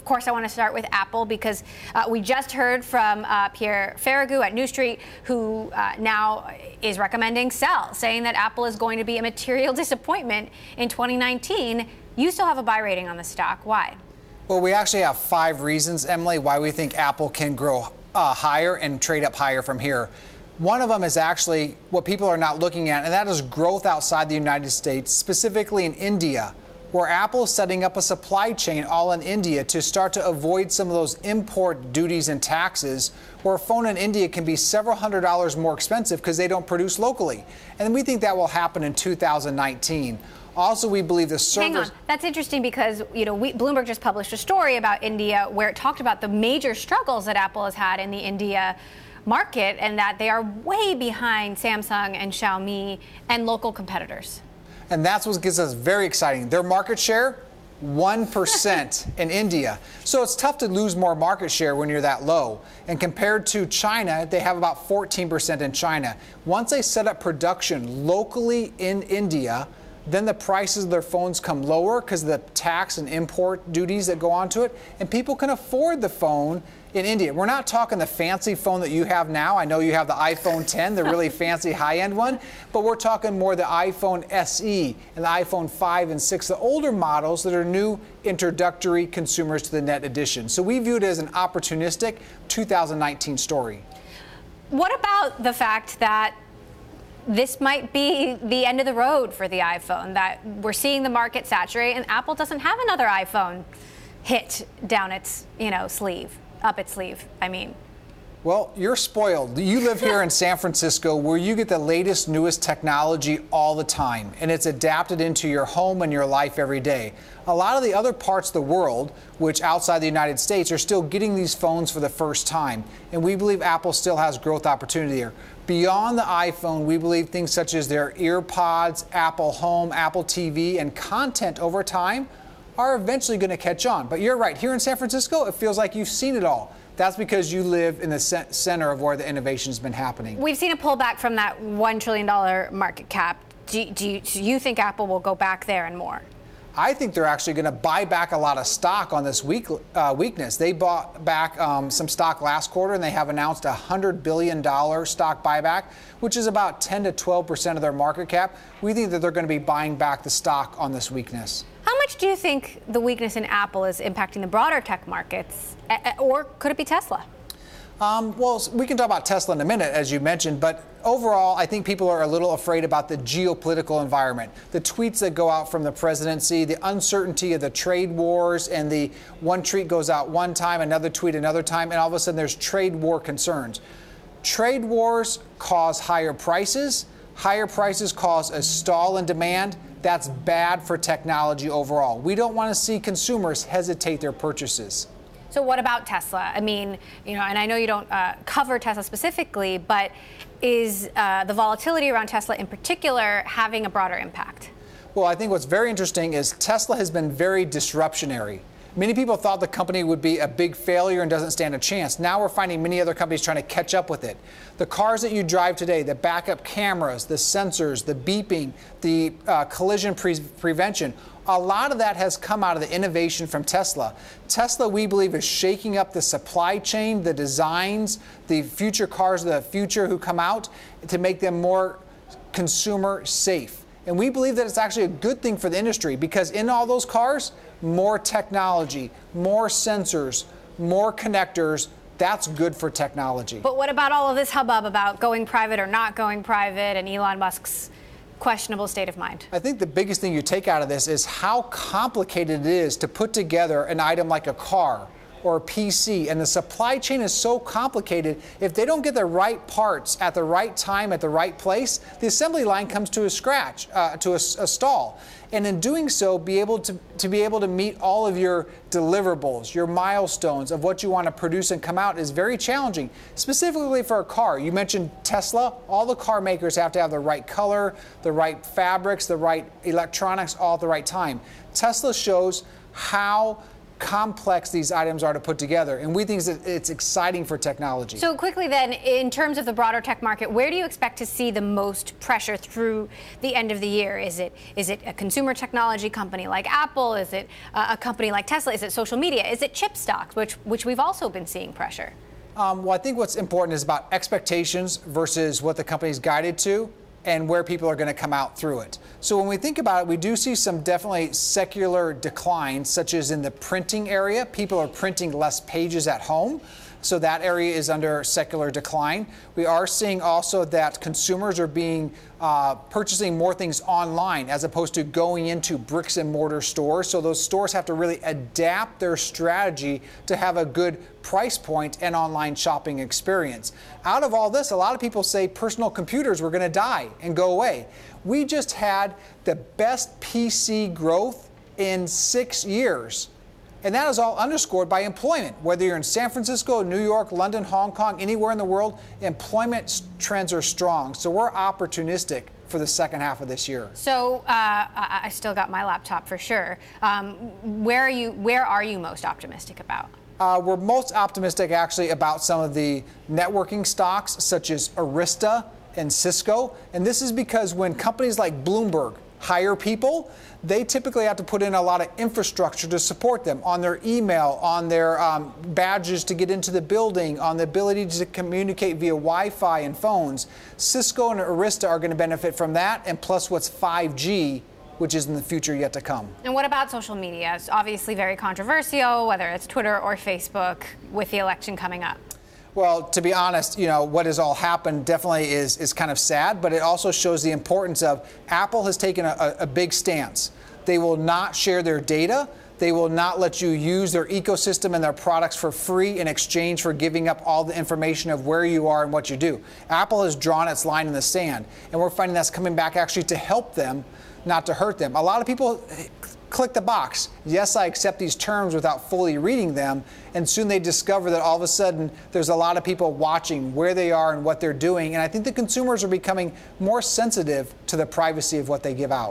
of course, I want to start with Apple because we just heard from Pierre Ferragu at New Street, who now is recommending sell, saying that Apple is going to be a material disappointment in 2019. You still have a buy rating on the stock. Why? Well, we actually have 5 reasons, Emily, why we think Apple can grow higher and trade up higher from here. One of them is actually what people are not looking at, and that is growth outside the United States, specifically in India, where Apple is setting up a supply chain all in India to start to avoid some of those import duties and taxes, where a phone in India can be several $100s more expensive because they don't produce locally. And we think that will happen in 2019. Also, we believe the servers... Hang on. That's interesting because, Bloomberg just published a story about India where it talked about the major struggles that Apple has had in the India market and that they are way behind Samsung and Xiaomi and local competitors. And that's what gets us very exciting. Their market share, 1% in India. So it's tough to lose more market share when you're that low. And compared to China, they have about 14% in China. Once they set up production locally in India, then the prices of their phones come lower because of the tax and import duties that go onto it, and people can afford the phone in India. We're not talking the fancy phone that you have now. I know you have the iPhone 10, the really fancy high-end one, but we're talking more the iPhone SE and the iPhone 5 and 6, the older models that are new introductory consumers to the net edition. So we view it as an opportunistic 2019 story. What about the fact that this might be the end of the road for the iPhone, that we're seeing the market saturate and Apple doesn't have another iPhone hit down its, sleeve, up its sleeve, I mean? Well, you're spoiled. You live here in San Francisco where you get the latest, newest technology all the time, and it's adapted into your home and your life every day. A lot of the other parts of the world, which outside the United States, are still getting these phones for the first time, and we believe Apple still has growth opportunity here. Beyond the iPhone, we believe things such as their EarPods, Apple Home, Apple TV, and content over time are eventually going to catch on. But you're right. Here in San Francisco, it feels like you've seen it all. That's because you live in the center of where the innovation's been happening. We've seen a pullback from that $1 trillion market cap. Do you think Apple will go back there and more? I think they're actually going to buy back a lot of stock on this weakness. They bought back some stock last quarter, and they have announced a $100 billion stock buyback, which is about 10 to 12% of their market cap. We think that they're going to be buying back the stock on this weakness. How much do you think the weakness in Apple is impacting the broader tech markets, or could it be Tesla? Well, we can talk about Tesla in a minute, as you mentioned, but overall, I think people are a little afraid about the geopolitical environment. The tweets that go out from the presidency, the uncertainty of the trade wars, and the one tweet goes out one time, another tweet another time, and all of a sudden there's trade war concerns. Trade wars cause higher prices. Higher prices cause a stall in demand. That's bad for technology overall. We don't want to see consumers hesitate their purchases. So what about Tesla? I mean, and I know you don't cover Tesla specifically, but is the volatility around Tesla in particular having a broader impact? Well, I think what's very interesting is Tesla has been very disruptionary. Many people thought the company would be a big failure and doesn't stand a chance. Now we're finding many other companies trying to catch up with it. The cars that you drive today, the backup cameras, the sensors, the beeping, the collision prevention, a lot of that has come out of the innovation from Tesla. Tesla, we believe, is shaking up the supply chain, the designs, the future cars of the future who come out to make them more consumer safe. And we believe that it's actually a good thing for the industry because in all those cars, more technology, more sensors, more connectors. That's good for technology. But what about all of this hubbub about going private or not going private and Elon Musk's questionable state of mind? I think the biggest thing you take out of this is how complicated it is to put together an item like a car or a PC, and the supply chain is so complicated. If they don't get the right parts at the right time at the right place, the assembly line comes to a scratch, to a stall. And in doing so, be able to meet all of your deliverables, your milestones of what you want to produce and come out is very challenging, specifically for a car. You mentioned Tesla. All the car makers have to have the right color, the right fabrics, the right electronics all at the right time. Tesla shows how complex these items are to put together. And we think that it's exciting for technology. So quickly then, in terms of the broader tech market, where do you expect to see the most pressure through the end of the year? Is it a consumer technology company like Apple? Is it a company like Tesla? Is it social media? Is it chip stocks, which we've also been seeing pressure? Well, I think what's important is about expectations versus what the company's guided to and where people are going to come out through it. So when we think about it, we do see some definitely secular declines, such as in the printing area. People are printing less pages at home. So that area is under secular decline. We are seeing also that consumers are purchasing more things online as opposed to going into bricks and mortar stores. So those stores have to really adapt their strategy to have a good price point and online shopping experience. Out of all this, a lot of people say personal computers were going to die and go away. We just had the best PC growth in 6 years. And that is all underscored by employment. Whether you're in San Francisco, New York, London, Hong Kong, anywhere in the world, employment trends are strong. So we're opportunistic for the second half of this year. So I still got my laptop for sure. Where are you most optimistic about? We're most optimistic actually about some of the networking stocks such as Arista and Cisco. And this is because when companies like Bloomberg hire people, they typically have to put in a lot of infrastructure to support them on their email, on their badges to get into the building, on the ability to communicate via Wi-Fi and phones. Cisco and Arista are going to benefit from that, and plus what's 5G, which is in the future yet to come. And what about social media? It's obviously very controversial, whether it's Twitter or Facebook, with the election coming up. Well, to be honest, what has all happened definitely is kind of sad, but it also shows the importance of Apple has taken a big stance. They will not share their data. They will not let you use their ecosystem and their products for free in exchange for giving up all the information of where you are and what you do. Apple has drawn its line in the sand, and we're finding that's coming back actually to help them, not to hurt them. A lot of people click the box. Yes, I accept these terms without fully reading them, and soon they discover that all of a sudden there's a lot of people watching where they are and what they're doing, and I think the consumers are becoming more sensitive to the privacy of what they give out.